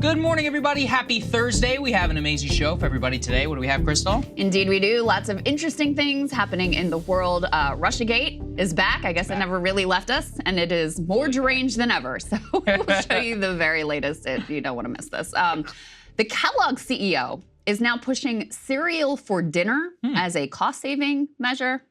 Good morning, everybody. Happy Thursday. We have an amazing show for everybody today. What do we have, Krystal? Indeed, we do. Lots of interesting things happening in the world. Russiagate is back. I guess it never really left us, and it is more deranged than ever. So we'll show you the very latest if you don't want to miss this. The Kellogg CEO is now pushing cereal for dinner as a cost-saving measure.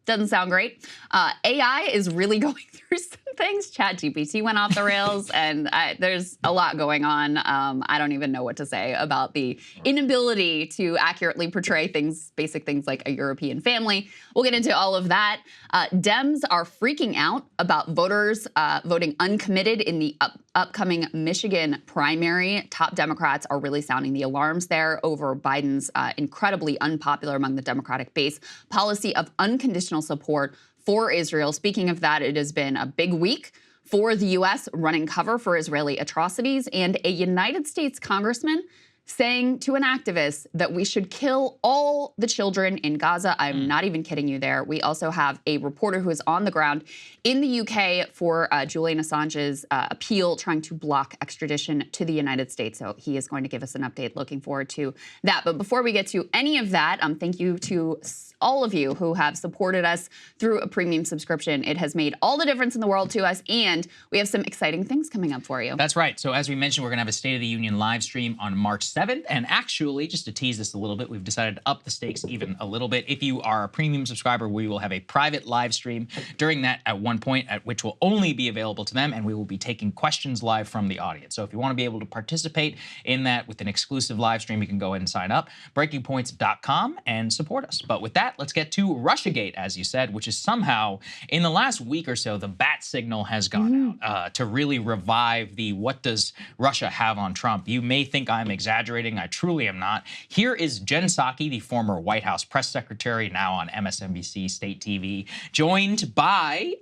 Doesn't sound great. AI is really going through some things. ChatGPT went off the rails, and there's a lot going on. I don't even know what to say about the inability to accurately portray things, basic things like a European family. We'll get into all of that. Dems are freaking out about voters voting uncommitted in the upcoming Michigan primary. Top Democrats are really sounding the alarms there over Biden's incredibly unpopular among the Democratic base policy of unconditional support for Israel. Speaking of that, it has been a big week for the U.S. running cover for Israeli atrocities, and a United States congressman saying to an activist that we should kill all the children in Gaza. I'm not even kidding you there. We also have a reporter who is on the ground in the UK for Julian Assange's appeal, trying to block extradition to the United States. So he is going to give us an update. Looking forward to that. But before we get to any of that, thank you to all of you who have supported us through a premium subscription. It has made all the difference in the world to us, and we have some exciting things coming up for you. That's right. So as we mentioned, we're going to have a State of the Union live stream on March 7th. And actually, just to tease this a little bit, we've decided to up the stakes even a little bit. If you are a premium subscriber, we will have a private live stream during that at one point, at which will only be available to them, and we will be taking questions live from the audience. So if you want to be able to participate in that with an exclusive live stream, you can go ahead and sign up, breakingpoints.com, and support us. But with that, let's get to Russiagate, as you said, which is somehow, in the last week or so, the bat signal has gone out to really revive the what does Russia have on Trump. You may think I'm exaggerating. I truly am not. Here is Jen Psaki, the former White House press secretary, now on MSNBC State TV, joined by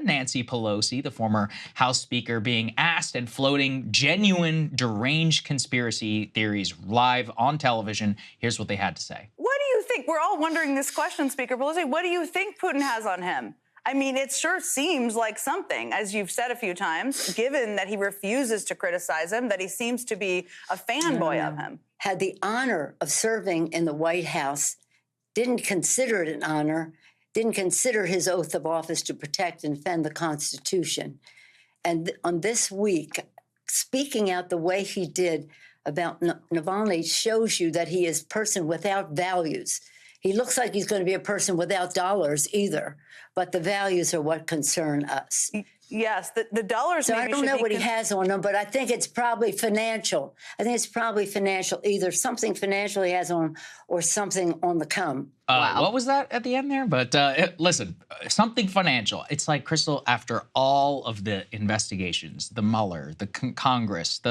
Nancy Pelosi, the former House Speaker, being asked and floating genuine deranged conspiracy theories live on television. Here's what they had to say. What do you think? We're all wondering this question, Speaker Pelosi. What do you think Putin has on him? I mean, it sure seems like something, as you've said a few times, given that he refuses to criticize him, that he seems to be a fanboy of him. Had the honor of serving in the White House, didn't consider it an honor, didn't consider his oath of office to protect and defend the Constitution. And on this week, speaking out the way he did about Navalny shows you that he is a person without values. He looks like he's going to be a person without dollars either, but the values are what concern us. Yes, the dollars. So I don't know what he has on him, but I think it's probably financial. I think it's probably financial, either something financial he has on him or something on the come. Wow. What was that at the end there? But listen, something financial. It's like, Krystal, after all of the investigations, the Mueller, the Congress,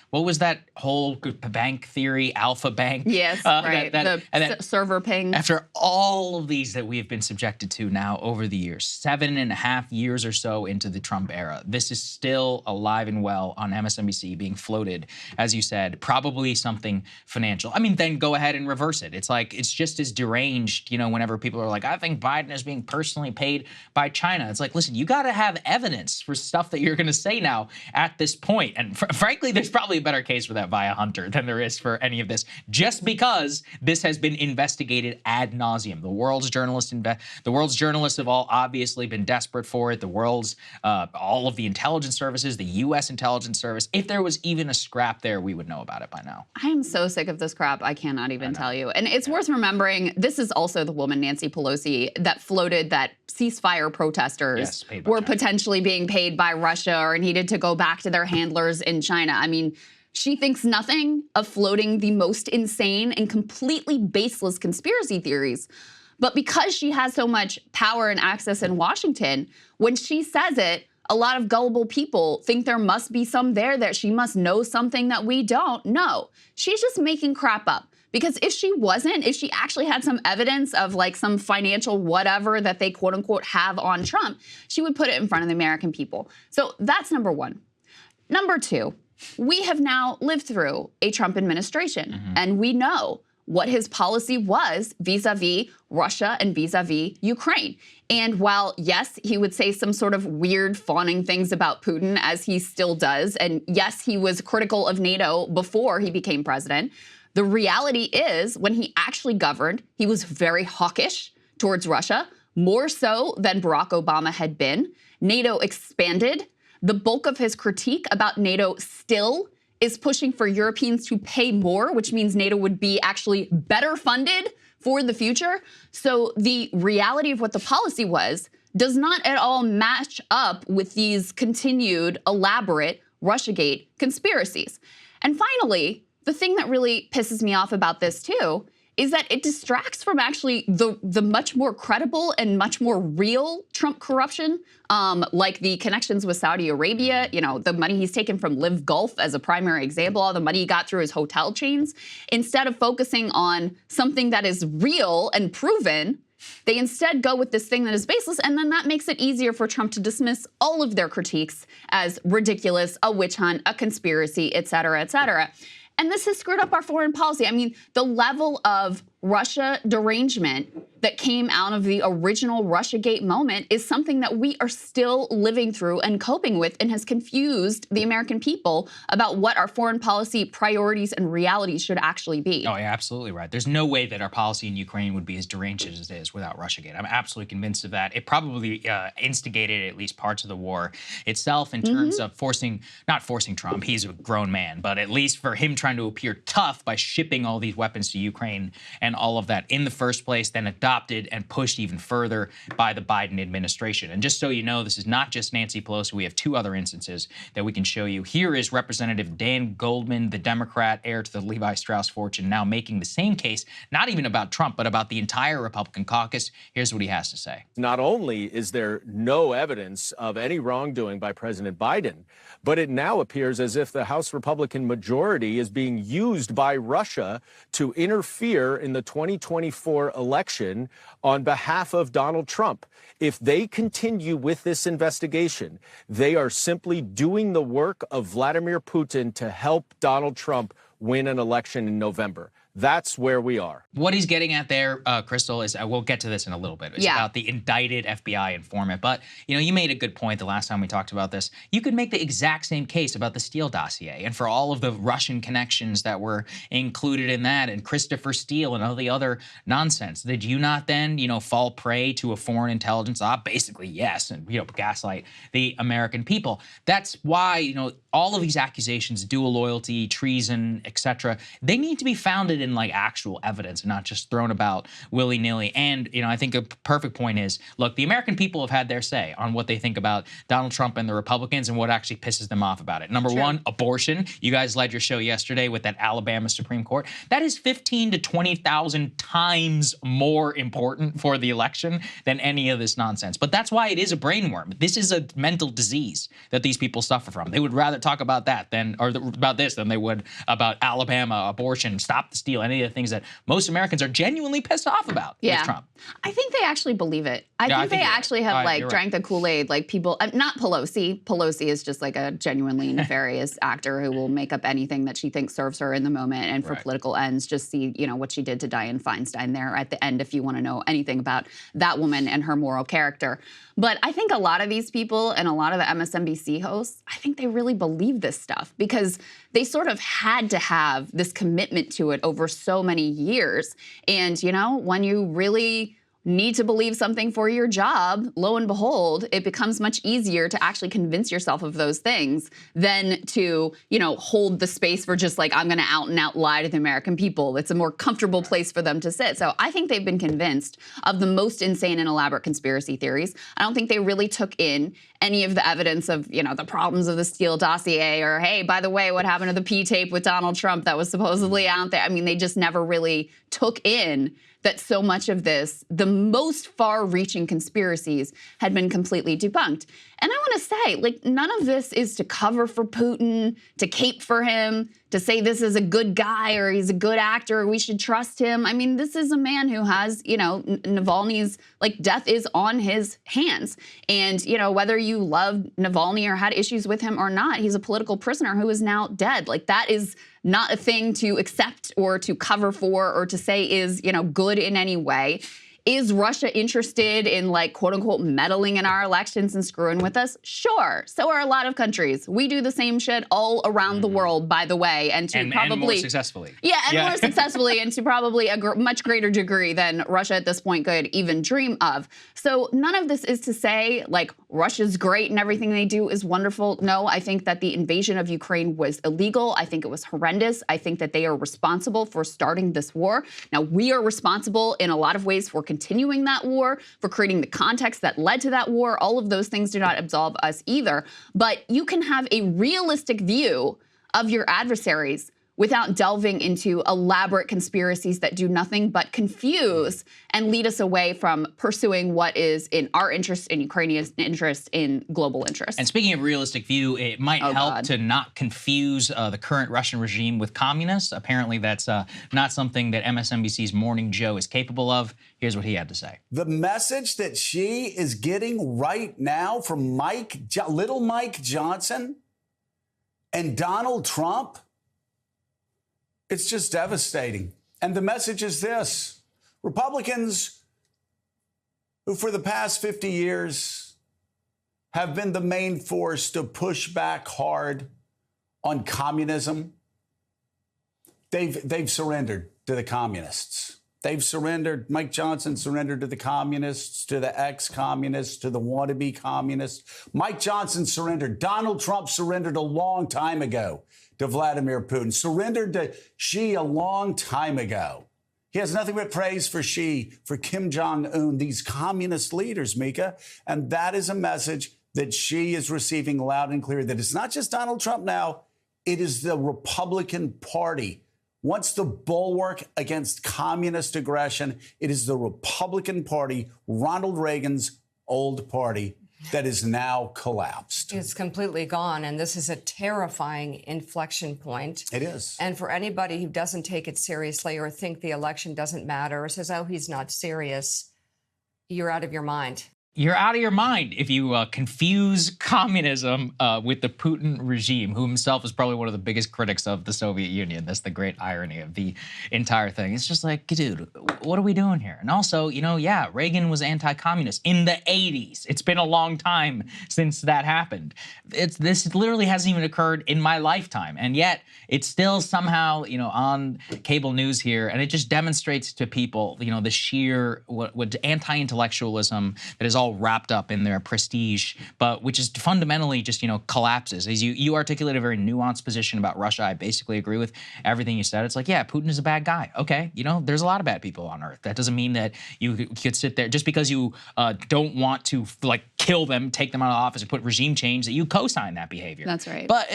what was that whole bank theory, Alpha Bank? Yes, right. The server ping. After all of these that we have been subjected to now over the years, 7.5 years or so into the Trump era, this is still alive and well on MSNBC being floated, as you said, probably something financial. I mean, then go ahead and reverse it. It's like, it's just as deranged. You know, whenever people are like, I think Biden is being personally paid by China. It's like, listen, you got to have evidence for stuff that you're going to say now at this point. And frankly, there's probably a better case for that via Hunter than there is for any of this, just because this has been investigated ad nauseum. The world's journalists have all obviously been desperate for it. The world's, all of the intelligence services, the U.S. intelligence service. If there was even a scrap there, we would know about it by now. I am so sick of this crap. I cannot even tell you. And it's worth remembering, this is also the woman, Nancy Pelosi, that floated that ceasefire protesters were potentially being paid by Russia or needed to go back to their handlers in China. I mean, she thinks nothing of floating the most insane and completely baseless conspiracy theories. But because she has so much power and access in Washington, when she says it, a lot of gullible people think there must be some there, that she must know something that we don't. No, she's just making crap up. Because if she wasn't, if she actually had some evidence of like some financial whatever that they quote unquote have on Trump, she would put it in front of the American people. So that's number one. Number two, we have now lived through a Trump administration, and we know what his policy was vis-a-vis Russia and vis-a-vis Ukraine. And while, yes, he would say some sort of weird fawning things about Putin, as he still does, and yes, he was critical of NATO before he became president, the reality is when he actually governed, he was very hawkish towards Russia, more so than Barack Obama had been. NATO expanded. The bulk of his critique about NATO still is pushing for Europeans to pay more, which means NATO would be actually better funded for the future. So the reality of what the policy was does not at all match up with these continued elaborate Russiagate conspiracies. And finally, the thing that really pisses me off about this too is that it distracts from actually the much more credible and much more real Trump corruption, like the connections with Saudi Arabia, the money he's taken from Live Gulf as a primary example, all the money he got through his hotel chains. Instead of focusing on something that is real and proven, they instead go with this thing that is baseless, and then that makes it easier for Trump to dismiss all of their critiques as ridiculous, a witch hunt, a conspiracy, et cetera, et cetera. And this has screwed up our foreign policy. I mean, the level of Russia derangement that came out of the original Russiagate moment is something that we are still living through and coping with, and has confused the American people about what our foreign policy priorities and realities should actually be. Oh, yeah, absolutely right. There's no way that our policy in Ukraine would be as deranged as it is without Russiagate. I'm absolutely convinced of that. It probably instigated at least parts of the war itself in terms of not forcing Trump, he's a grown man, but at least for him trying to appear tough by shipping all these weapons to Ukraine and all of that in the first place, then adopted and pushed even further by the Biden administration. And just so you know, this is not just Nancy Pelosi. We have two other instances that we can show you. Here is Representative Dan Goldman, the Democrat heir to the Levi Strauss fortune, now making the same case, not even about Trump, but about the entire Republican caucus. Here's what he has to say. Not only is there no evidence of any wrongdoing by President Biden, but it now appears as if the House Republican majority is being used by Russia to interfere in the 2024 election on behalf of Donald Trump. If they continue with this investigation, they are simply doing the work of Vladimir Putin to help Donald Trump win an election in November. That's where we are. What he's getting at there, Krystal, is we'll get to this in a little bit. It's about the indicted FBI informant. But, you made a good point the last time we talked about this. You could make the exact same case about the Steele dossier and for all of the Russian connections that were included in that, and Christopher Steele and all the other nonsense. Did you not then, fall prey to a foreign intelligence op? Basically, yes, and, gaslight the American people. That's why, all of these accusations, dual loyalty, treason, etc., they need to be founded in actual evidence and not just thrown about willy-nilly. And, I think a perfect point is, look, the American people have had their say on what they think about Donald Trump and the Republicans and what actually pisses them off about it. Number one, abortion. You guys led your show yesterday with that Alabama Supreme Court. That is 15 to 20,000 times more important for the election than any of this nonsense. But that's why it is a brain worm. This is a mental disease that these people suffer from. They would rather talk about that about this than they would about Alabama, abortion, stop the steal, any of the things that most Americans are genuinely pissed off about with Trump. I think they actually believe it. I think they actually have drank the Kool-Aid. People, not Pelosi. Pelosi is just a genuinely nefarious actor who will make up anything that she thinks serves her in the moment and for political ends. Just see, what she did to Dianne Feinstein there at the end if you want to know anything about that woman and her moral character. But I think a lot of these people and a lot of the MSNBC hosts, I think they really believe this stuff because they sort of had to have this commitment to it over so many years. And, when you really need to believe something for your job, lo and behold, it becomes much easier to actually convince yourself of those things than to, hold the space for just I'm going to out and out lie to the American people. It's a more comfortable place for them to sit. So I think they've been convinced of the most insane and elaborate conspiracy theories. I don't think they really took in any of the evidence of, the problems of the Steele dossier or, hey, by the way, what happened to the P-tape with Donald Trump that was supposedly out there? I mean, they just never really took in that so much of this, the most far-reaching conspiracies, had been completely debunked. And I want to say, none of this is to cover for Putin, to cape for him, to say this is a good guy or he's a good actor, or we should trust him. I mean, this is a man who has, Navalny's death is on his hands. And, whether you love Navalny or had issues with him or not, he's a political prisoner who is now dead. That is not a thing to accept or to cover for or to say is, good in any way. Is Russia interested in quote unquote meddling in our elections and screwing with us? Sure. So are a lot of countries. We do the same shit all around the world, by the way, and more successfully. Yeah, more successfully, and to probably a much greater degree than Russia at this point could even dream of. So none of this is to say Russia's great and everything they do is wonderful. No, I think that the invasion of Ukraine was illegal. I think it was horrendous. I think that they are responsible for starting this war. Now, we are responsible in a lot of ways for continuing that war, for creating the context that led to that war. All of those things do not absolve us either. But you can have a realistic view of your adversaries without delving into elaborate conspiracies that do nothing but confuse and lead us away from pursuing what is in our interest, in Ukrainian interest, in global interest. And speaking of realistic view, it might help to not confuse the current Russian regime with communists. Apparently that's not something that MSNBC's Morning Joe is capable of. Here's what he had to say. The message that she is getting right now from little Mike Johnson and Donald Trump, it's just devastating. And the message is this: Republicans who for the past 50 years have been the main force to push back hard on communism, they've surrendered to the communists. They've surrendered. Mike Johnson surrendered to the communists, to the ex-communists, to the wannabe communists. Mike Johnson surrendered. Donald Trump surrendered a long time ago to Vladimir Putin, surrendered to Xi a long time ago. He has nothing but praise for Xi, for Kim Jong-un, these communist leaders, Mika. And that is a message that Xi is receiving loud and clear, that it's not just Donald Trump now, it is the Republican Party. Once the bulwark against communist aggression, it is the Republican Party, Ronald Reagan's old party, that is now collapsed. It's completely gone, and this is a terrifying inflection point. It is. And for anybody who doesn't take it seriously or think the election doesn't matter or says, oh, he's not serious, you're out of your mind. You're out of your mind if you confuse communism with the Putin regime, who himself is probably one of the biggest critics of the Soviet Union. That's the great irony of the entire thing. It's just dude, what are we doing here? And also, Reagan was anti-communist in the 80s. It's been a long time since that happened. This literally hasn't even occurred in my lifetime. And yet it's still somehow, on cable news here. And it just demonstrates to people, the sheer what anti-intellectualism that is all wrapped up in their prestige, but which is fundamentally just, collapses. As you articulate a very nuanced position about Russia, I basically agree with everything you said. It's Putin is a bad guy. Okay, there's a lot of bad people on earth. That doesn't mean that you could sit there just because you don't want to kill them, take them out of office, and put regime change, that you co-sign that behavior. That's right. But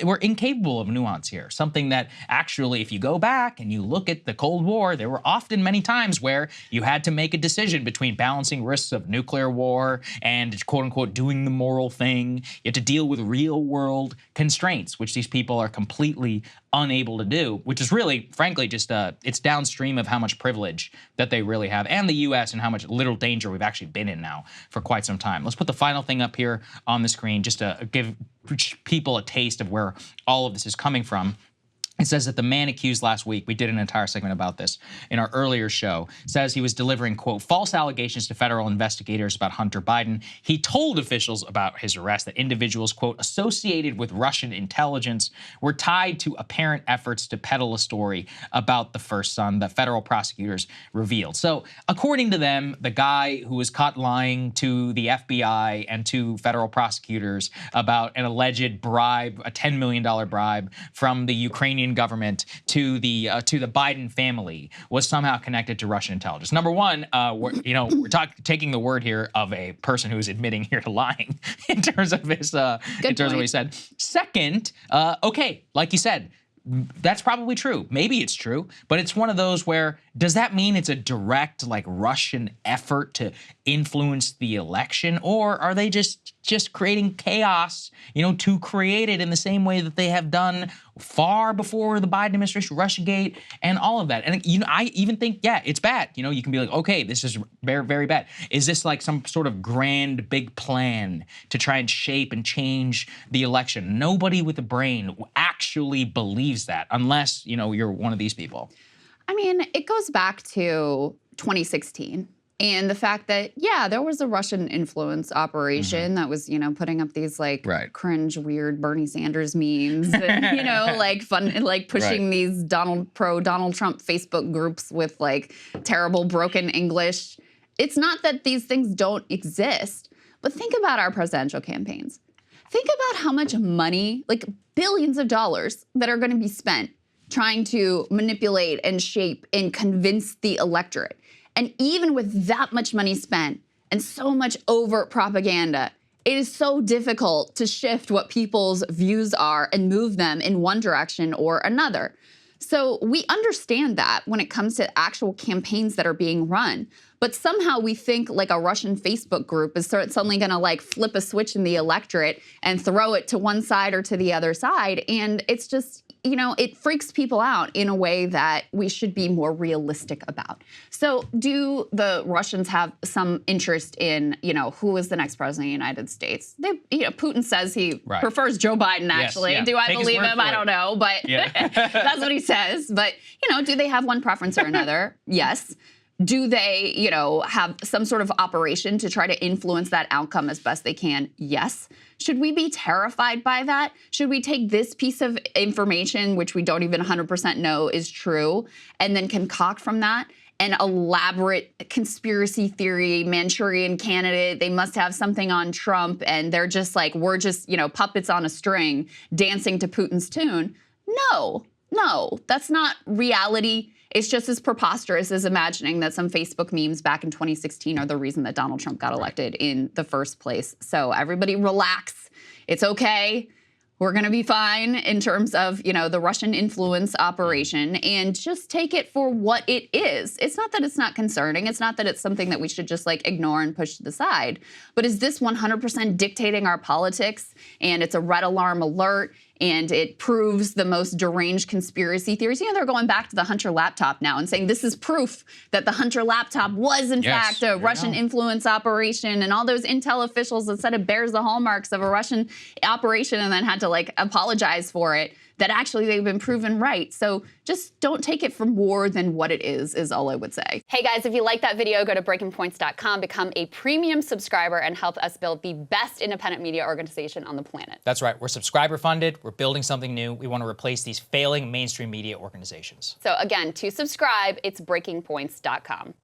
we're incapable of nuance here. Something that actually, if you go back and you look at the Cold War, there were often many times where you had to make a decision between balancing risks of nuclear war and quote unquote doing the moral thing. You have to deal with real world constraints, which these people are completely unable to do, which is really, frankly, just it's downstream of how much privilege that they really have, and the U.S. and how much little danger we've actually been in now for quite some time. Let's put the final thing up here on the screen just to give people a taste of where all of this is coming from. It says that the man accused last week, we did an entire segment about this in our earlier show, says he was delivering, quote, false allegations to federal investigators about Hunter Biden. He told officials about his arrest that individuals, quote, associated with Russian intelligence were tied to apparent efforts to peddle a story about the first son that federal prosecutors revealed. So according to them, the guy who was caught lying to the FBI and to federal prosecutors about an alleged bribe, a $10 million bribe from the Ukrainian government to the Biden family, was somehow connected to Russian intelligence. Number one, we're taking the word here of a person who is admitting here to lying in terms of his of what he said. Second, okay, like you said, that's probably true. Maybe it's true, but it's one of those where, does that mean it's a direct, like, Russian effort to influence the election? Or are they just creating chaos, to create it in the same way that they have done far before the Biden administration, Russiagate, and all of that? And, I even think, yeah, it's bad. You can be like, okay, this is very, very bad. Is this like some sort of grand, big plan to try and shape and change the election? Nobody with a brain actually believes that, unless, you're one of these people. I mean, it goes back to 2016. And the fact that, yeah, there was a Russian influence operation that was, putting up these cringe, weird Bernie Sanders memes, and, like fun, like pushing these Donald Trump Facebook groups with like terrible broken English. It's not that these things don't exist, but think about our presidential campaigns. Think about how much money, like billions of dollars, that are going to be spent trying to manipulate and shape and convince the electorate. And even with that much money spent and so much overt propaganda, it is so difficult to shift what people's views are and move them in one direction or another. So we understand that when it comes to actual campaigns that are being run. But somehow we think like a Russian Facebook group is suddenly going to like flip a switch in the electorate and throw it to one side or to the other side. And it's just, it freaks people out in a way that we should be more realistic about. So do the Russians have some interest in, who is the next president of the United States? Putin says he prefers Joe Biden, actually. Yes, yeah. Do I believe him? I don't know. But that's what he says. But, do they have one preference or another? Yes. Do they, have some sort of operation to try to influence that outcome as best they can? Yes. Should we be terrified by that? Should we take this piece of information, which we don't even 100% know is true, and then concoct from that an elaborate conspiracy theory, Manchurian candidate, they must have something on Trump, and they're just like, we're just, puppets on a string dancing to Putin's tune? No, that's not reality. It's just as preposterous as imagining that some Facebook memes back in 2016 are the reason that Donald Trump got elected in the first place. So everybody relax. It's okay. We're going to be fine in terms of, the Russian influence operation, and just take it for what it is. It's not that it's not concerning. It's not that it's something that we should just like ignore and push to the side. But is this 100% dictating our politics? And it's a red alarm alert, and it proves the most deranged conspiracy theories. They're going back to the Hunter laptop now and saying this is proof that the Hunter laptop was in fact a Russian influence operation, and all those intel officials that said it bears the hallmarks of a Russian operation and then had to like apologize for it, that actually they've been proven right. So just don't take it for more than what it is all I would say. Hey guys, if you like that video, go to breakingpoints.com, become a premium subscriber, and help us build the best independent media organization on the planet. That's right. We're subscriber funded. We're building something new. We want to replace these failing mainstream media organizations. So again, to subscribe, it's breakingpoints.com.